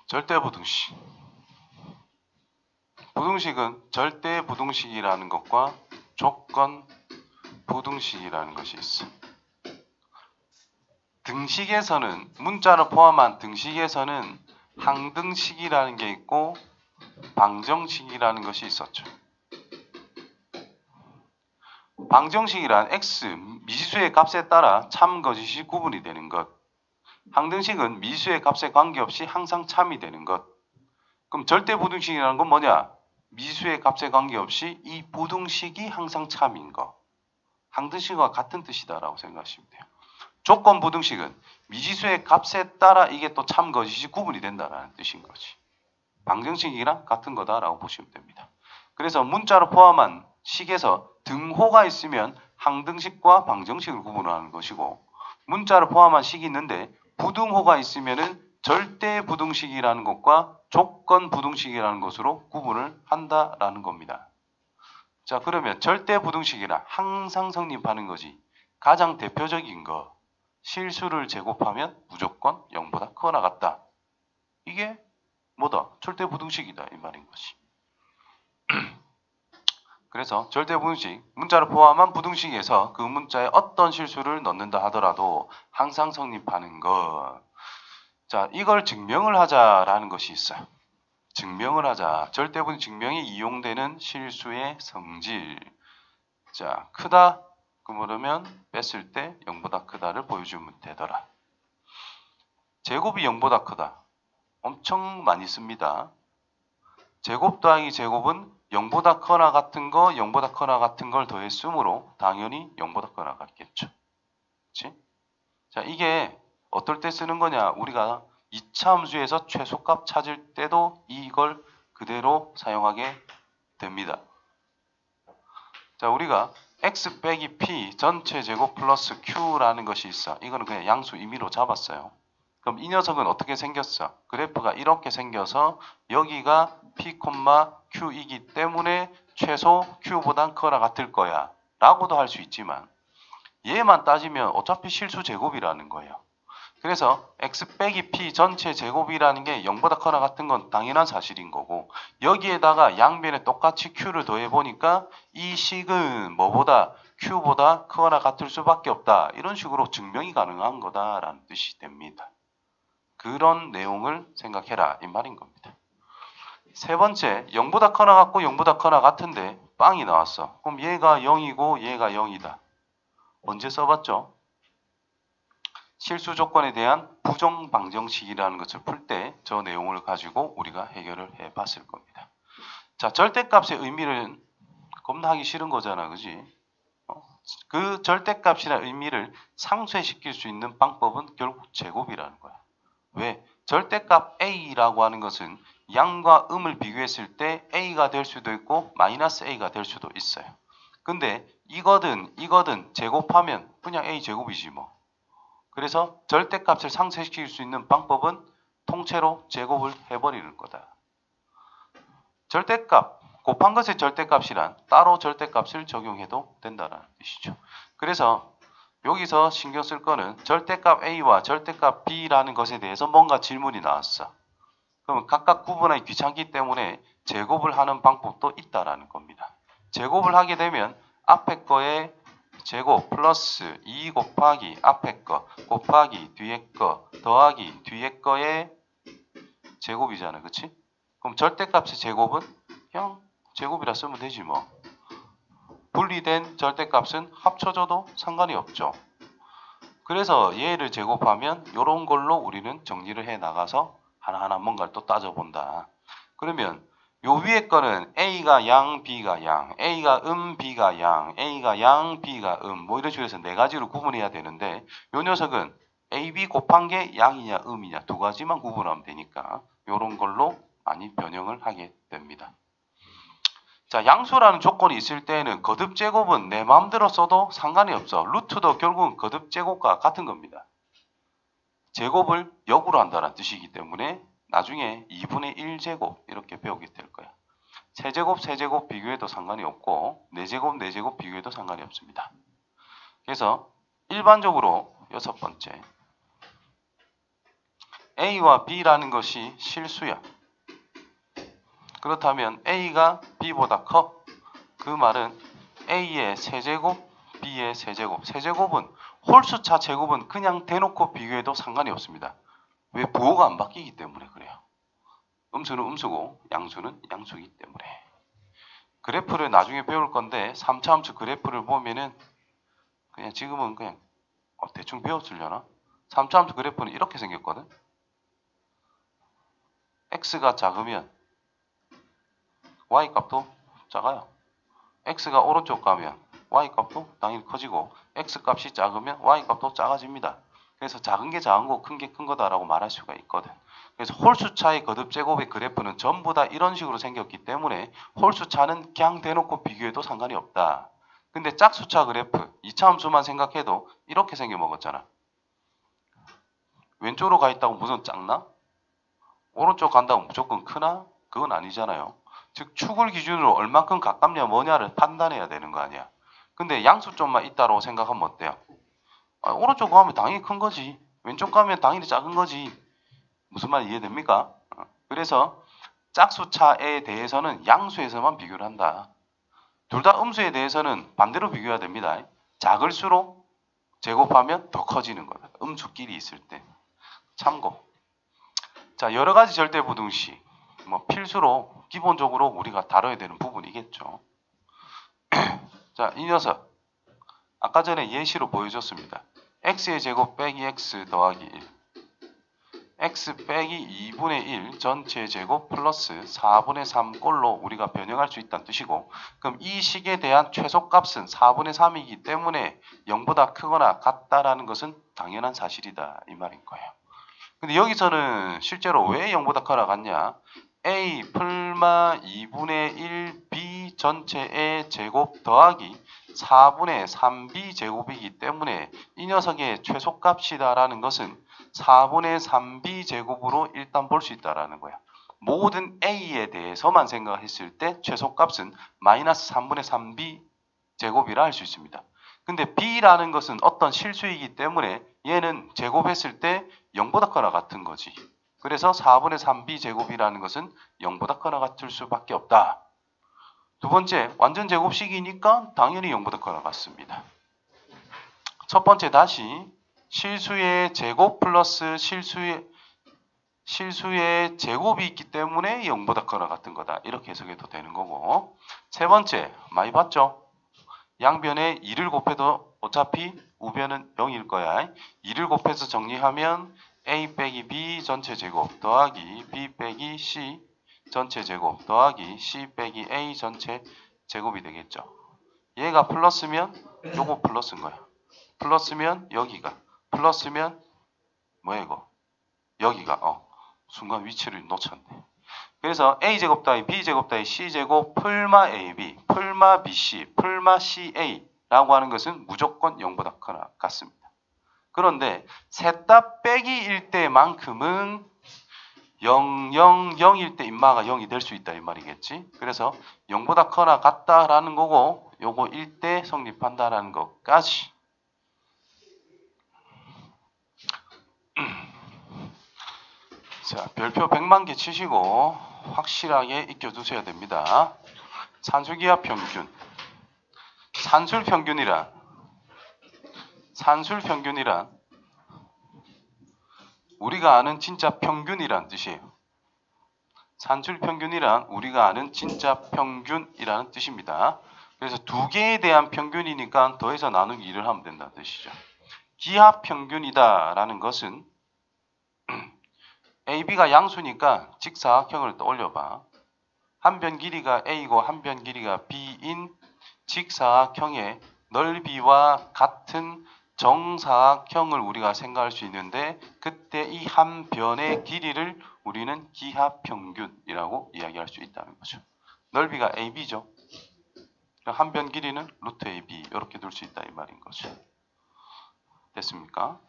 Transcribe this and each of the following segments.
절대부등식. 부등식은 절대부등식이라는 것과 조건부등식이라는 것이 있어. 등식에서는, 문자를 포함한 등식에서는 항등식이라는 게 있고 방정식이라는 것이 있었죠. 방정식이란 x, 미지수의 값에 따라 참, 거짓이 구분이 되는 것. 항등식은 미지수의 값에 관계없이 항상 참이 되는 것. 그럼 절대부등식이라는 건 뭐냐? 미지수의 값에 관계없이 이 부등식이 항상 참인 거. 항등식과 같은 뜻이다라고 생각하시면 돼요. 조건부등식은 미지수의 값에 따라 이게 또 참, 거짓이 구분이 된다는 뜻인 거지. 방정식이랑 같은 거다라고 보시면 됩니다. 그래서 문자를 포함한 식에서 등호가 있으면 항등식과 방정식을 구분하는 것이고, 문자를 포함한 식이 있는데 부등호가 있으면은 절대부등식이라는 것과 조건부등식이라는 것으로 구분을 한다라는 겁니다. 자, 그러면 절대부등식이라 항상 성립하는 거지. 가장 대표적인 거, 실수를 제곱하면 무조건 0보다 크거나 같다. 이게 뭐다? 절대부등식이다 이 말인 거지. 그래서 절대부등식, 문자를 포함한 부등식에서 그 문자에 어떤 실수를 넣는다 하더라도 항상 성립하는 것. 자, 이걸 증명을 하자라는 것이 있어요. 증명을 하자. 절대부등식 증명이 이용되는 실수의 성질. 자, 크다. 그러면 뺐을 때 0보다 크다를 보여주면 되더라. 제곱이 0보다 크다. 엄청 많이 씁니다. 제곱 더하기 제곱은 0보다 크거나 같은 거, 0보다 크거나 같은 걸 더했으므로 당연히 0보다 크거나 같겠죠. 그치? 자, 이게 어떨 때 쓰는 거냐? 우리가 2차 함수에서 최소값 찾을 때도 이걸 그대로 사용하게 됩니다. 자, 우리가 x 빼기 p 전체 제곱 플러스 q라는 것이 있어. 이거는 그냥 양수 임의로 잡았어요. 그럼 이 녀석은 어떻게 생겼어? 그래프가 이렇게 생겨서 여기가 p, q이기 때문에 최소 q보단 크거나 같을 거야 라고도 할 수 있지만, 얘만 따지면 어차피 실수 제곱이라는 거예요. 그래서 x 빼기 p 전체 제곱이라는 게 0보다 크거나 같은 건 당연한 사실인 거고, 여기에다가 양변에 똑같이 q를 더해보니까 이 식은 뭐보다 q보다 크거나 같을 수밖에 없다. 이런 식으로 증명이 가능한 거다라는 뜻이 됩니다. 그런 내용을 생각해라 이 말인 겁니다. 세 번째, 0보다 크거나 같고 0보다 크거나 같은데 빵이 나왔어. 그럼 얘가 0이고 얘가 0이다. 언제 써봤죠? 실수 조건에 대한 부정방정식이라는 것을 풀 때 저 내용을 가지고 우리가 해결을 해봤을 겁니다. 자, 절대값의 의미를 겁나 하기 싫은 거잖아, 그지? 그 절대값이나 의미를 상쇄시킬 수 있는 방법은 결국 제곱이라는 거야. 왜? 절대값 a라고 하는 것은 양과 음을 비교했을 때 a가 될 수도 있고 마이너스 a가 될 수도 있어요. 근데 이거든 제곱하면 그냥 a 제곱이지 뭐. 그래서 절대값을 상쇄시킬 수 있는 방법은 통째로 제곱을 해버리는 거다. 절대값, 곱한 것의 절대값이란 따로 절대값을 적용해도 된다는 뜻이죠. 그래서 여기서 신경 쓸 거는 절대값 A와 절대값 B라는 것에 대해서 뭔가 질문이 나왔어. 그럼 각각 구분하기 귀찮기 때문에 제곱을 하는 방법도 있다라는 겁니다. 제곱을 하게 되면 앞에 거에 제곱 플러스 2 곱하기 앞에 거 곱하기 뒤에 거 더하기 뒤에 거의 제곱이잖아. 그치? 그럼 절대값의 제곱은 그냥 제곱이라 쓰면 되지 뭐. 분리된 절대값은 합쳐져도 상관이 없죠. 그래서 얘를 제곱하면 이런 걸로 우리는 정리를 해 나가서 하나하나 뭔가를 또 따져본다. 그러면 요 위에 거는 A가 양, B가 양, A가 B가 양, A가 양, B가 뭐 이런 식으로 해서 네 가지로 구분해야 되는데 요 녀석은 A, B 곱한 게 양이냐 음이냐 두 가지만 구분하면 되니까 요런 걸로 많이 변형을 하게 됩니다. 자, 양수라는 조건이 있을 때에는 거듭 제곱은 내 마음대로 써도 상관이 없어. 루트도 결국은 거듭 제곱과 같은 겁니다. 제곱을 역으로 한다는 뜻이기 때문에 나중에 2분의 1제곱 이렇게 배우게 될 거야. 세제곱, 세제곱 비교해도 상관이 없고 4제곱, 4제곱 비교해도 상관이 없습니다. 그래서 일반적으로 여섯 번째, A와 B라는 것이 실수야. 그렇다면 A가 B보다 커. 그 말은 A의 세제곱, B의 세제곱. 세제곱은 홀수차 제곱은 그냥 대놓고 비교해도 상관이 없습니다. 왜? 부호가 안 바뀌기 때문에 그래요. 음수는 음수고 양수는 양수이기 때문에. 그래프를 나중에 배울 건데 3차 함수 그래프를 보면은 그냥 지금은 그냥 대충 배웠으려나? 3차 함수 그래프는 이렇게 생겼거든. x가 작으면 y 값도 작아요. x가 오른쪽 가면 y 값도 당연히 커지고 x 값이 작으면 y 값도 작아집니다. 그래서 작은 게 작은 거, 큰 게 큰 거다라고 말할 수가 있거든. 그래서 홀수차의 거듭 제곱의 그래프는 전부 다 이런 식으로 생겼기 때문에 홀수차는 그냥 대놓고 비교해도 상관이 없다. 근데 짝수차 그래프, 2차 함수만 생각해도 이렇게 생겨먹었잖아. 왼쪽으로 가 있다고 무슨 작나? 오른쪽 간다고 무조건 크나? 그건 아니잖아요. 즉 축을 기준으로 얼만큼 가깝냐 뭐냐를 판단해야 되는 거 아니야. 근데 양수점만 있다고 생각하면 어때요? 오른쪽 가면 당연히 큰 거지. 왼쪽 가면 당연히 작은 거지. 무슨 말 이해됩니까? 그래서 짝수차에 대해서는 양수에서만 비교를 한다. 둘 다 음수에 대해서는 반대로 비교해야 됩니다. 작을수록 제곱하면 더 커지는 거다. 음수끼리 있을 때. 참고. 자, 여러 가지 절대부등식. 필수로 기본적으로 우리가 다뤄야 되는 부분이겠죠. 자, 이 녀석. 아까 전에 예시로 보여줬습니다. x의 제곱 빼기 x 더하기 1. x 빼기 2분의 1 전체 제곱 플러스 4분의 3 꼴로 우리가 변형할 수 있다는 뜻이고, 그럼 이 식에 대한 최소값은 4분의 3이기 때문에 0보다 크거나 같다라는 것은 당연한 사실이다 이 말인 거예요. 근데 여기서는 실제로 왜 0보다 크거나 같냐? a 풀마 2분의 1 b 전체의 제곱 더하기 4분의 3b 제곱이기 때문에 이 녀석의 최소값이다라는 것은 4분의 3b 제곱으로 일단 볼 수 있다라는 거야. 모든 a에 대해서만 생각했을 때 최소값은 마이너스 3분의 3b 제곱이라 할 수 있습니다. 근데 b라는 것은 어떤 실수이기 때문에 얘는 제곱했을 때 0보다 크거나 같은 거지. 그래서 4분의 3b 제곱이라는 것은 0보다 크거나 같을 수밖에 없다. 두 번째, 완전 제곱식이니까 당연히 0보다 크거나 같습니다. 첫 번째 다시 실수의 제곱 플러스 실수의 제곱이 있기 때문에 0보다 크거나 같은 거다. 이렇게 해석해도 되는 거고. 세 번째, 많이 봤죠? 양변에 2를 곱해도 어차피 우변은 0일 거야. 2를 곱해서 정리하면 a 빼기 b 전체 제곱 더하기 b 빼기 c 전체 제곱 더하기 c 빼기 a 전체 제곱이 되겠죠. 얘가 플러스면 요거 플러스인 거야. 플러스면 여기가, 플러스면 뭐야 이거? 여기가 순간 위치를 놓쳤네. 그래서 a제곱 더하기 b제곱 더하기 c제곱 풀마 ab, 풀마 bc, 풀마 ca라고 하는 것은 무조건 0보다 크거나 같습니다. 그런데 셋 다 빼기일 때만큼은 0, 0, 0일 때 인마가 0이 될 수 있다 이 말이겠지. 그래서 0보다 크거나 같다라는 거고 요거 1대 성립한다라는 것까지. 자, 별표 100만 개 치시고 확실하게 익혀두셔야 됩니다. 산술기하 평균. 산술평균이란 우리가 아는 진짜 평균이란 뜻이에요. 산술평균이란 우리가 아는 진짜 평균이라는 뜻입니다. 그래서 두 개에 대한 평균이니까 더해서 나누기 2를 하면 된다는 뜻이죠. 기하평균이다라는 것은 AB가 양수니까 직사각형을 떠올려봐. 한 변 길이가 A고 한 변 길이가 B인 직사각형의 넓이와 같은 정사각형을 우리가 생각할 수 있는데, 그때 이 한 변의 길이를 우리는 기하평균이라고 이야기할 수 있다는 거죠. 넓이가 AB죠. 한 변 길이는 루트 AB 이렇게 둘 수 있다 이 말인 거죠. 됐습니까?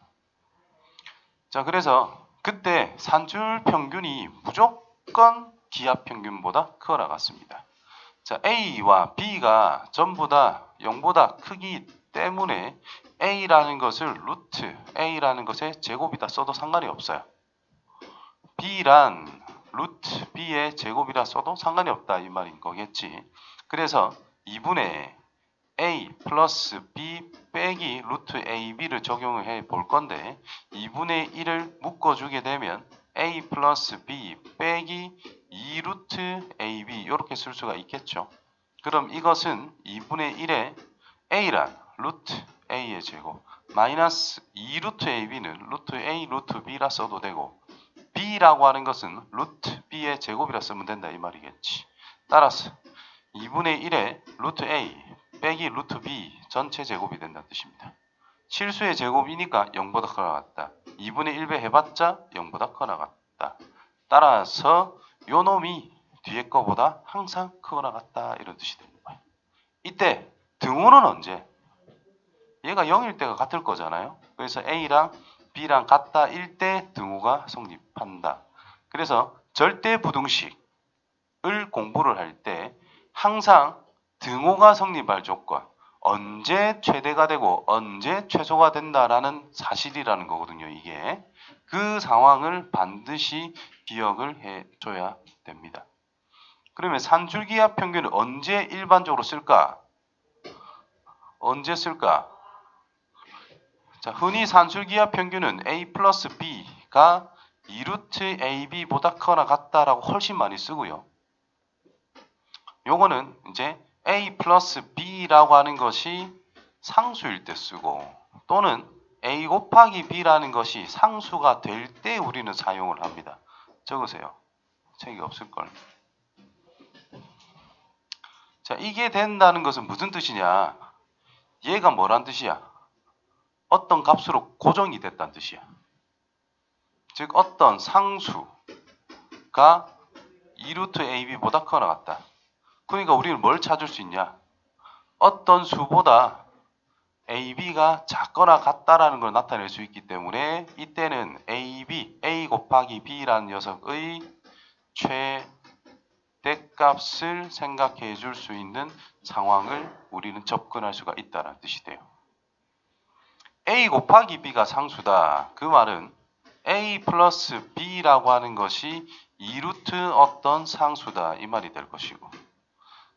자, 그래서 그때 산술 평균이 무조건 기하평균보다 크거나 같습니다. 자, A와 B가 전부 다 0보다 크기 때문에 A라는 것을 루트 A라는 것의 제곱이다 써도 상관이 없어요. b란 루트 b의 제곱이라 써도 상관이 없다 이 말인 거겠지. 그래서 2분의 a 플러스 b 빼기 루트 ab를 적용을 해 볼 건데 2분의 1을 묶어주게 되면 a 플러스 b 빼기 2 루트 ab 이렇게 쓸 수가 있겠죠. 그럼 이것은 2분의 1에 a란 루트 a의 제곱 마이너스 2 루트 ab는 루트 a 루트 b라 써도 되고 b라고 하는 것은 루트 b의 제곱이라 쓰면 된다 이 말이겠지. 따라서 2분의 1에 루트 a 빼기 루트 b 전체 제곱이 된다는 뜻입니다. 실수의 제곱이니까 0보다 커나 같다. 2분의 1배 해봤자 0보다 커나 같다. 따라서 요 놈이 뒤에 거보다 항상 크거나 같다 이런 뜻이 되는 거예요. 이때 등호는 언제? 얘가 0일 때가 같을 거잖아요. 그래서 a랑 b랑 같다 일 때 등호가 성립한다. 그래서 절대 부등식을 공부를 할 때 항상 등호가 성립할 조건, 언제 최대가 되고 언제 최소가 된다라는 사실이라는 거거든요. 이게 그 상황을 반드시 기억을 해줘야 됩니다. 그러면 산술기압 평균을 언제 일반적으로 쓸까? 언제 쓸까? 자, 흔히 산술기압 평균은 a 플러스 b가 2루트 ab보다 크거나 같다라고 훨씬 많이 쓰고요. 요거는 이제 a 플러스 b라고 하는 것이 상수일 때 쓰고 또는 a 곱하기 b라는 것이 상수가 될 때 우리는 사용을 합니다. 적으세요. 책이 없을걸. 자, 이게 된다는 것은 무슨 뜻이냐? 얘가 뭐란 뜻이야? 어떤 값으로 고정이 됐다는 뜻이야. 즉 어떤 상수가 2루트 ab보다 크거나 같다. 그러니까 우리는 뭘 찾을 수 있냐? 어떤 수보다 ab가 작거나 같다라는 걸 나타낼 수 있기 때문에 이때는 a 곱하기 b라는 녀석의 최대값을 생각해 줄 수 있는 상황을 우리는 접근할 수가 있다는 뜻이 돼요. a 곱하기 b가 상수다. 그 말은 a 플러스 b라고 하는 것이 2루트 어떤 상수다 이 말이 될 것이고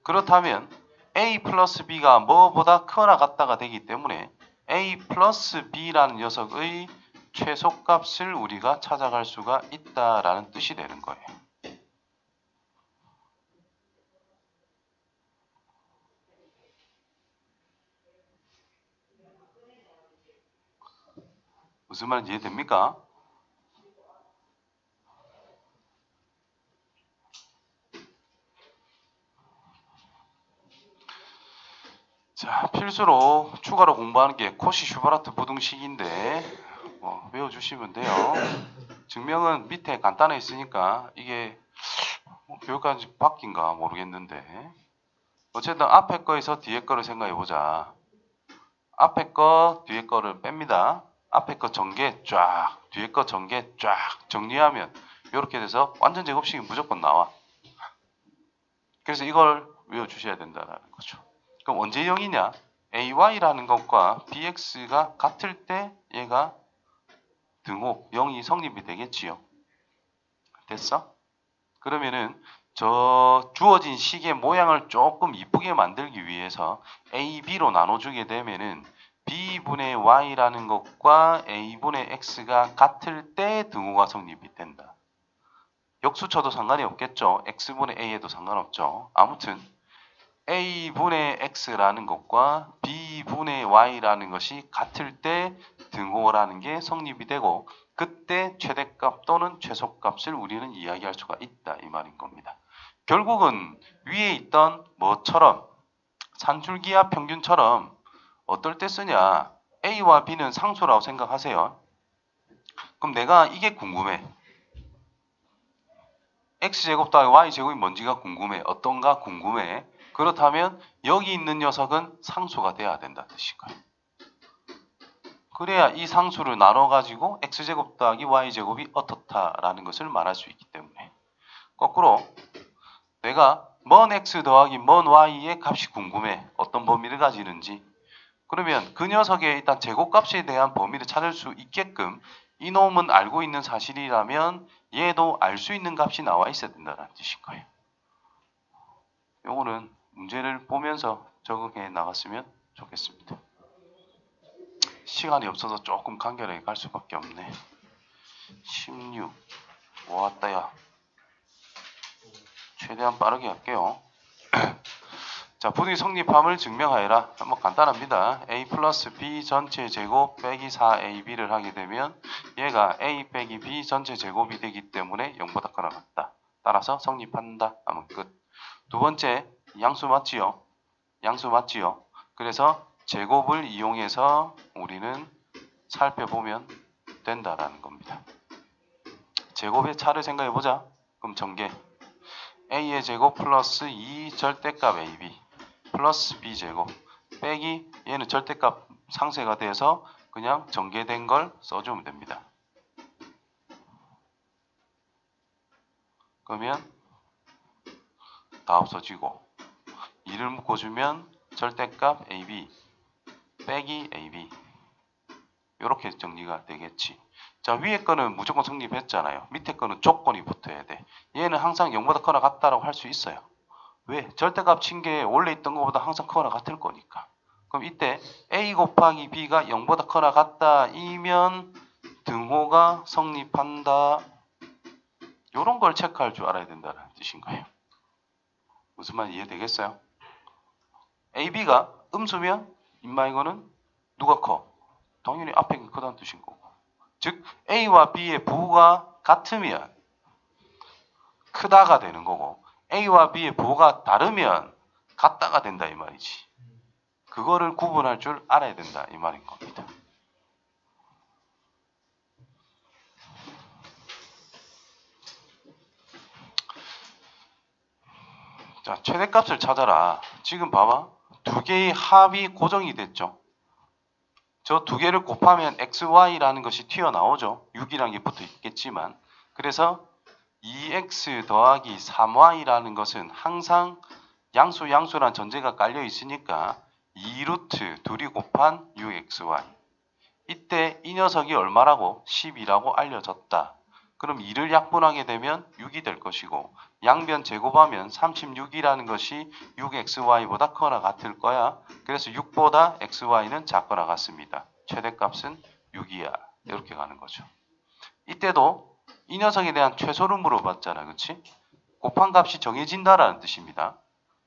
그렇다면 a 플러스 b가 뭐보다 크거나 같다가 되기 때문에 a 플러스 b라는 녀석의 최소값을 우리가 찾아갈 수가 있다라는 뜻이 되는 거예요. 무슨 말인지 이해됩니까? 자, 필수로 추가로 공부하는 게 코시-슈바르트 부등식인데 외워주시면 돼요. 증명은 밑에 간단해 있으니까 이게 교육까지 바뀐가 모르겠는데 어쨌든 앞에 거에서 뒤에 거를 생각해 보자. 앞에 거 뒤에 거를 뺍니다. 앞에 거 전개 쫙 뒤에 거 전개 쫙 정리하면 이렇게 돼서 완전 제곱식이 무조건 나와. 그래서 이걸 외워주셔야 된다는 거죠. 그럼 언제 0이냐? ay라는 것과 bx가 같을 때 얘가 등호 0이 성립이 되겠지요. 됐어? 그러면은 저 주어진 식의 모양을 조금 이쁘게 만들기 위해서 a, b로 나눠주게 되면은 b분의 y라는 것과 a분의 x가 같을 때 등호가 성립이 된다. 역수쳐도 상관이 없겠죠. x분의 a에도 상관없죠. 아무튼 a분의 x라는 것과 b분의 y라는 것이 같을 때 등호라는 게 성립이 되고 그때 최대값 또는 최소값을 우리는 이야기할 수가 있다 이 말인 겁니다. 결국은 위에 있던 뭐처럼 산술기압 평균처럼 어떨 때 쓰냐? a와 b는 상수라고 생각하세요. 그럼 내가 이게 궁금해. x제곱 더하기 y제곱이 뭔지가 궁금해. 어떤가 궁금해. 그렇다면 여기 있는 녀석은 상수가 돼야 된다는 뜻인가요? 그래야 이 상수를 나눠가지고 x제곱 더하기 y제곱이 어떻다라는 것을 말할 수 있기 때문에 거꾸로 내가 먼 x 더하기 먼 y의 값이 궁금해. 어떤 범위를 가지는지. 그러면 그 녀석의 일단 제곱값에 대한 범위를 찾을 수 있게끔 이놈은 알고 있는 사실이라면 얘도 알 수 있는 값이 나와 있어야 된다는 뜻인 거예요. 요거는 문제를 보면서 적응해 나갔으면 좋겠습니다. 시간이 없어서 조금 간결하게 갈 수밖에 없네. 16. 왔다야. 최대한 빠르게 할게요. 자, 부등식 성립함을 증명하여라. 뭐 간단합니다. a 플러스 b 전체 제곱 빼기 4ab를 하게 되면 얘가 a 빼기 b 전체 제곱이 되기 때문에 0보다 크거나 같다. 따라서 성립한다 하면 끝. 두 번째, 양수 맞지요? 양수 맞지요? 그래서 제곱을 이용해서 우리는 살펴보면 된다라는 겁니다. 제곱의 차를 생각해보자. 그럼 전개 a의 제곱 플러스 2 절대값 ab 플러스 b제곱 빼기 얘는 절대값 상쇄가 돼서 그냥 전개된 걸 써주면 됩니다. 그러면 다 없어지고 2를 묶어주면 절대값 ab 빼기 ab 이렇게 정리가 되겠지. 자, 위에 거는 무조건 성립했잖아요. 밑에 거는 조건이 붙어야 돼. 얘는 항상 0보다 크거나 같다라고 할 수 있어요. 왜? 절대값 친 게 원래 있던 것보다 항상 크거나 같을 거니까. 그럼 이때 a 곱하기 b가 0보다 크거나 같다 이면 등호가 성립한다. 이런 걸 체크할 줄 알아야 된다는 뜻인 거예요. 무슨 말 이해되겠어요? ab가 음수면 임마 이거는 누가 커? 당연히 앞에 게 크다는 뜻인 거고. 즉 a와 b의 부호가 같으면 크다가 되는 거고 a와 b의 부호가 다르면 같다가 된다 이 말이지. 그거를 구분할 줄 알아야 된다 이 말인 겁니다. 자, 최대값을 찾아라. 지금 봐봐. 두 개의 합이 고정이 됐죠. 저 두 개를 곱하면 xy라는 것이 튀어나오죠. 6이라는 게 붙어 있겠지만. 그래서 2x 더하기 3y라는 것은 항상 양수란 전제가 깔려 있으니까 2루트 둘이 곱한 6xy. 이때 이 녀석이 얼마라고? 10이라고 알려졌다. 그럼 2를 약분하게 되면 6이 될 것이고 양변 제곱하면 36이라는 것이 6xy보다 크거나 같을 거야. 그래서 6보다 xy는 작거나 같습니다. 최대값은 6이야. 이렇게 가는 거죠. 이때도 이 녀석에 대한 최소를 물어봤잖아. 그치? 곱한 값이 정해진다라는 뜻입니다.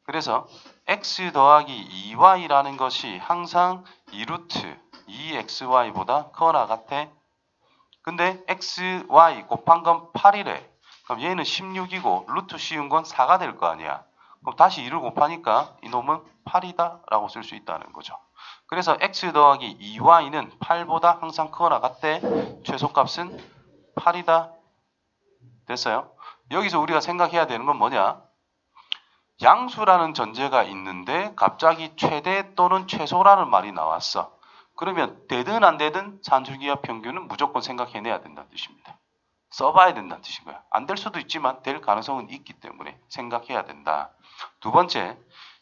그래서 x 더하기 2y라는 것이 항상 2루트 2xy보다 크거나 같아. 근데 xy 곱한 건 8이래. 그럼 얘는 16이고 루트 씌운 건 4가 될 거 아니야. 그럼 다시 2를 곱하니까 이놈은 8이다 라고 쓸 수 있다는 거죠. 그래서 x 더하기 2y는 8보다 항상 크거나 같대. 최소값은 8이다. 됐어요? 여기서 우리가 생각해야 되는 건 뭐냐? 양수라는 전제가 있는데 갑자기 최대 또는 최소라는 말이 나왔어. 그러면 되든 안 되든 산술기하 평균은 무조건 생각해내야 된다는 뜻입니다. 써봐야 된다는 뜻인 거야. 안 될 수도 있지만 될 가능성은 있기 때문에 생각해야 된다. 두 번째,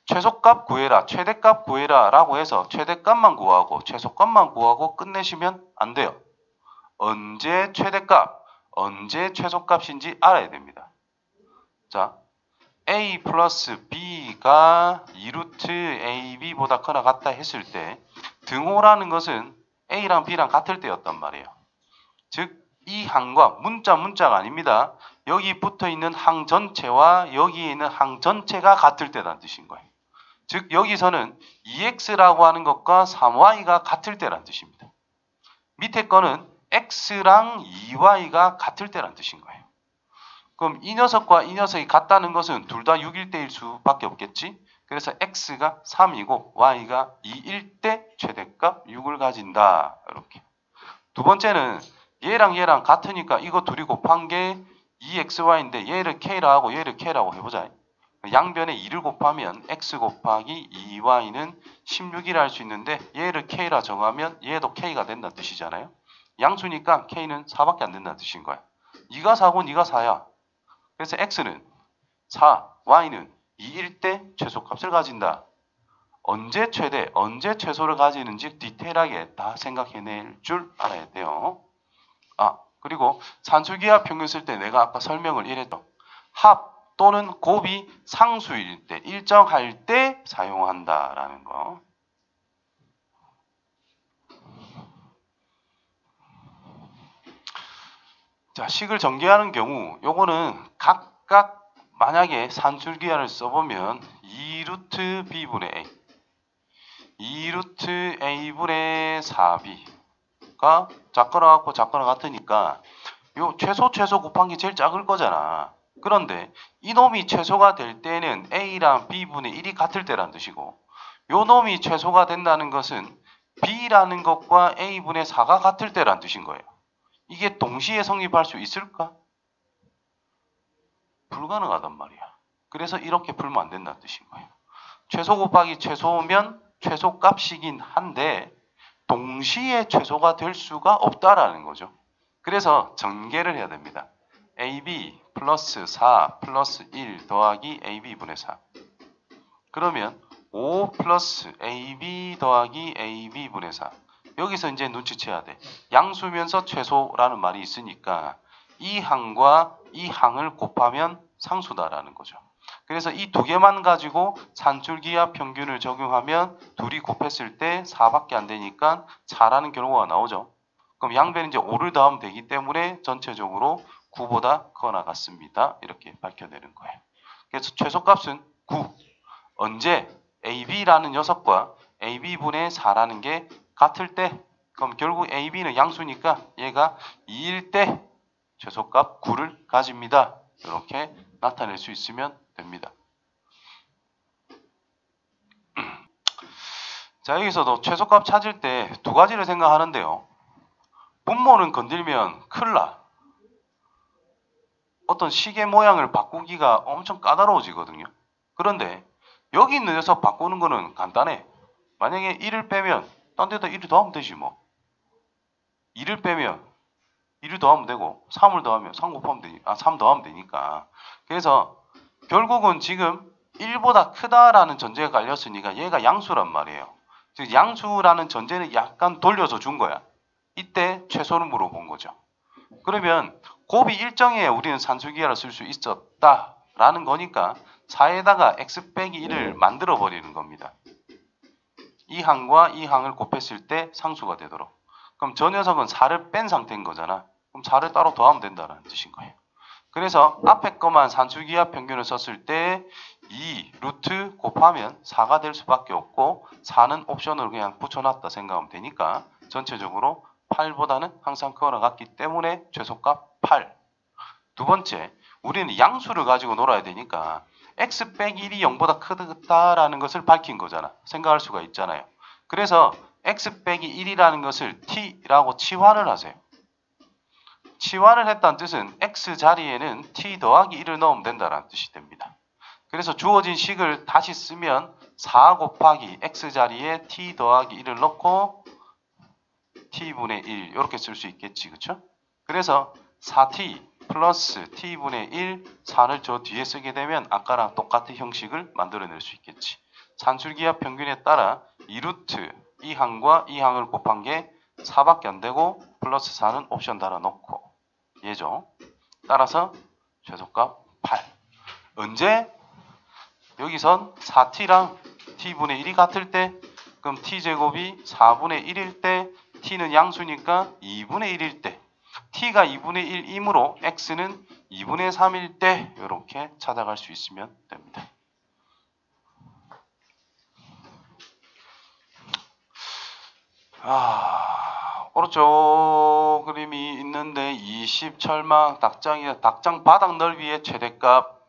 최소값 구해라, 최대값 구해라 라고 해서 최대값만 구하고 최소값만 구하고 끝내시면 안 돼요. 언제 최대값, 언제 최소값인지 알아야 됩니다. 자, a 플러스 b가 2루트 ab보다 크거나 같다 했을 때 등호라는 것은 a랑 b랑 같을 때였단 말이에요. 즉 이 항과 문자가 아닙니다. 여기 붙어있는 항 전체와 여기 있는 항 전체가 같을 때라는 뜻인 거예요. 즉 여기서는 2x라고 하는 것과 3y가 같을 때라는 뜻입니다. 밑에 거는 x랑 2y가 같을 때라는 뜻인 거예요. 그럼 이 녀석과 이 녀석이 같다는 것은 둘 다 6일 때일 수밖에 없겠지. 그래서 x가 3이고 y가 2일 때 최대값 6을 가진다. 이렇게. 두 번째는 얘랑 얘랑 같으니까 이거 둘이 곱한 게 2xy인데 얘를 k라 하고 얘를 k라고 해보자. 양변에 2를 곱하면 x 곱하기 2y는 16이라 할 수 있는데 얘를 k라 정하면 얘도 k가 된다는 뜻이잖아요. 양수니까 k는 4밖에 안 된다는 뜻인 거야. 2가 4고 2가 4야. 그래서 x는 4, y는 2일 때 최소값을 가진다. 언제 최대, 언제 최소를 가지는지 디테일하게 다 생각해낼 줄 알아야 돼요. 그리고 산술기하 평균 쓸 때 내가 아까 설명을 이랬죠. 합 또는 곱이 상수일 때, 일정할 때 사용한다라는 거. 자, 식을 전개하는 경우 요거는 각각 만약에 산술기하를 써보면 2루트 b분의 a 2루트 a분의 4b가 작거나 같고 작거나 같으니까 요 최소 곱한 게 제일 작을 거잖아. 그런데 이놈이 최소가 될 때는 a랑 b분의 1이 같을 때란 뜻이고 요 놈이 최소가 된다는 것은 b라는 것과 a분의 4가 같을 때란 뜻인 거예요. 이게 동시에 성립할 수 있을까? 불가능하단 말이야. 그래서 이렇게 풀면 안 된다는 뜻인 거예요. 최소 곱하기 최소면 최소값이긴 한데 동시에 최소가 될 수가 없다라는 거죠. 그래서 전개를 해야 됩니다. AB 플러스 4 플러스 1 더하기 AB분의 4. 그러면 5 플러스 AB 더하기 AB분의 4. 여기서 이제 눈치채야 돼. 양수면서 최소라는 말이 있으니까 이 항과 이 항을 곱하면 상수다라는 거죠. 그래서 이 두 개만 가지고 산술기하 평균을 적용하면 둘이 곱했을 때 4밖에 안 되니까 4라는 결과가 나오죠. 그럼 양변은 이제 5를 더하면 되기 때문에 전체적으로 9보다 크거나 같습니다. 이렇게 밝혀내는 거예요. 그래서 최소값은 9. 언제? AB라는 녀석과 AB분의 4라는 게 같을 때, 그럼 결국 AB는 양수니까 얘가 2일 때 최소값 9를 가집니다. 이렇게 나타낼 수 있으면 됩니다. 자, 여기서도 최소값 찾을 때 두 가지를 생각하는데요. 분모는 건들면 큰일 나. 어떤 식의 모양을 바꾸기가 엄청 까다로워지거든요. 그런데 여기 있는 녀석 바꾸는 거는 간단해. 만약에 1을 빼면 딴 데다 1을 더하면 되지 뭐. 2를 빼면 1을 더하면 되고 3을 더하면 3 곱하면 되니까 3 더하면 되니까. 그래서 결국은 지금 1보다 크다라는 전제가 깔렸으니까 얘가 양수란 말이에요. 즉 양수라는 전제는 약간 돌려서 준 거야. 이때 최소를 물어본 거죠. 그러면 곱이 일정해야 우리는 산술기하를 쓸 수 있었다라는 거니까 4에다가 x 빼기 1을 만들어 버리는 겁니다. 이 항과 이 항을 곱했을 때 상수가 되도록. 그럼 저 녀석은 4를 뺀 상태인 거잖아. 그럼 4를 따로 더하면 된다는 뜻인 거예요. 그래서 앞에 것만 산술기하 평균을 썼을 때 2 루트 곱하면 4가 될 수밖에 없고 4는 옵션으로 그냥 붙여놨다 생각하면 되니까 전체적으로 8보다는 항상 크거나 같기 때문에 최소값 8. 두 번째, 우리는 양수를 가지고 놀아야 되니까 x 빼기 1이 0보다 크다라는 것을 밝힌 거잖아. 생각할 수가 있잖아요. 그래서 x 빼기 1이라는 것을 t라고 치환을 하세요. 치환을 했다는 뜻은 x 자리에는 t 더하기 1을 넣으면 된다는 뜻이 됩니다. 그래서 주어진 식을 다시 쓰면 4 곱하기 x 자리에 t 더하기 1을 넣고 t분의 1 이렇게 쓸 수 있겠지. 그쵸? 그래서 4t 플러스 t분의 1 4를 저 뒤에 쓰게 되면 아까랑 똑같은 형식을 만들어낼 수 있겠지. 산술기하 평균에 따라 2루트 이 항과 이 항을 곱한 게 4밖에 안 되고 플러스 4는 옵션 달아 놓고 얘죠. 따라서 최소값 8. 언제? 여기선 4t랑 t분의 1이 같을 때 그럼 t제곱이 4분의 1일 때 t는 양수니까 2분의 1일 때 t가 2분의 1이므로 x는 2분의 3일 때 이렇게 찾아갈 수 있으면 됩니다. 오른쪽 그림이 있는데 20 철망 닭장이 닭장 바닥 넓이의 최대값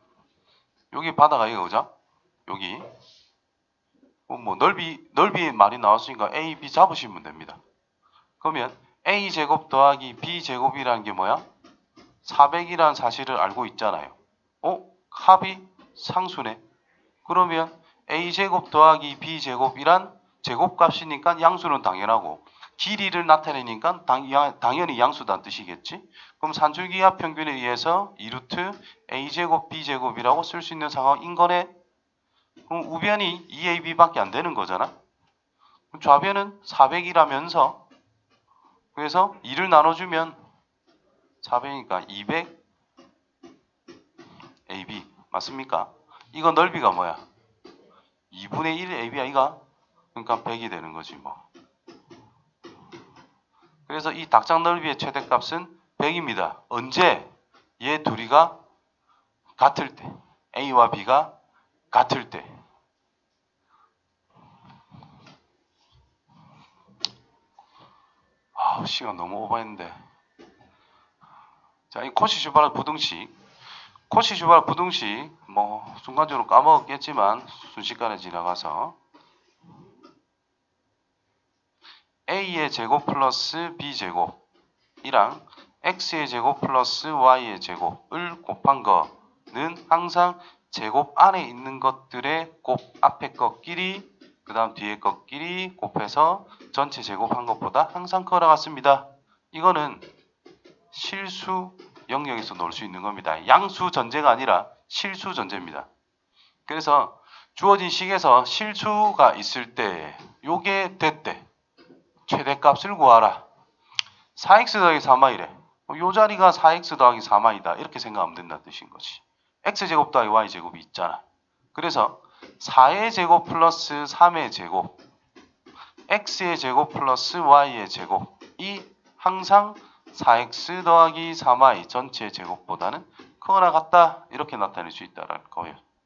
여기 바닥 이거 그죠? 여기 뭐 넓이 말이 나왔으니까 a, b 잡으시면 됩니다. 그러면 a제곱 더하기 b제곱이라는 게 뭐야? 400이라는 사실을 알고 있잖아요. 합이 상수네. 그러면 a제곱 더하기 b제곱이란 제곱값이니까 양수는 당연하고 길이를 나타내니까 당연히 양수다는 뜻이겠지. 그럼 산술기하 평균에 의해서 2루트 a제곱 b제곱이라고 쓸 수 있는 상황인 거네. 그럼 우변이 2ab밖에 안 되는 거잖아. 그럼 좌변은 400이라면서 그래서 2를 나눠주면 400이니까 200 AB 맞습니까? 이거 넓이가 뭐야? 2분의 1 AB야 이가? 그러니까 100이 되는 거지 뭐. 그래서 이 닭장 넓이의 최대값은 100입니다. 언제? 얘 둘이가 같을 때. A와 B가 같을 때. 아우 시간 너무 오버했는데. 자, 이 코시-슈바르 부등식. 코시-슈바르 부등식 뭐 순간적으로 까먹었겠지만 순식간에 지나가서 A의 제곱 플러스 B제곱이랑 X의 제곱 플러스 Y의 제곱을 곱한 거는 항상 제곱 안에 있는 것들의 곱 앞에 것끼리 그 다음 뒤에 것끼리 곱해서 전체 제곱한 것보다 항상 커나 같습니다. 이거는 실수 영역에서 놓을 수 있는 겁니다. 양수 전제가 아니라 실수 전제입니다. 그래서 주어진 식에서 실수가 있을 때 요게 됐대. 최대값을 구하라. 4x 더하기 3y래. 요 자리가 4x 더하기 3y다. 이렇게 생각하면 된다는 뜻인 거지. x제곱 더하기 y제곱이 있잖아. 그래서 4의 제곱 플러스 3의 제곱 x의 제곱 플러스 y의 제곱이 항상 4x 더하기 3y 전체 제곱보다는 크거나 같다. 이렇게 나타낼 수 있다는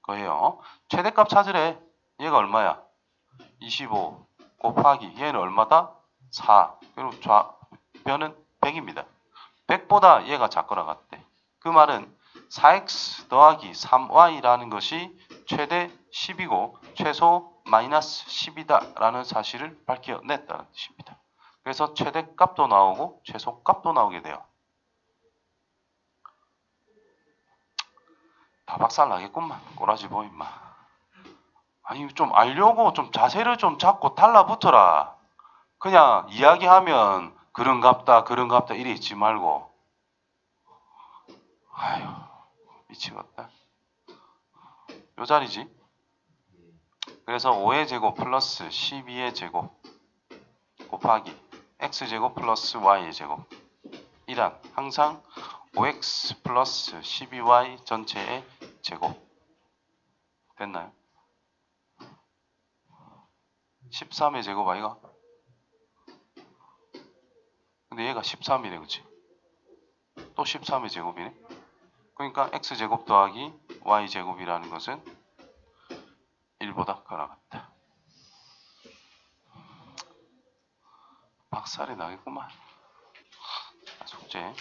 거예요. 최대값 찾으래. 얘가 얼마야? 25 곱하기 얘는 얼마다? 4. 그리고 좌변은 100입니다. 100보다 얘가 작거나 같대. 그 말은 4x 더하기 3y라는 것이 최대 10이고 최소 마이너스 10이다 라는 사실을 밝혀냈다는 뜻입니다. 그래서 최대값도 나오고 최소값도 나오게 돼요. 다 박살 나겠구만. 꼬라지 보임 마. 아니 좀 알려고 좀 자세를 좀 잡고 달라붙어라. 그냥 이야기하면 그런갑다 그런갑다 이래 있지 말고. 아휴 미치겠다. 요 자리지. 그래서 5의 제곱 플러스 12의 제곱 곱하기 x제곱 플러스 y의 제곱 이란 항상 5x 플러스 12y 전체의 제곱 됐나요? 13의 제곱 아이가? 근데 얘가 13이네 그치? 또 13의 제곱이네? 그러니까 x제곱 더하기 y제곱이라는 것은 1보다 크거나 같다. 박살이 나겠구만. 숙제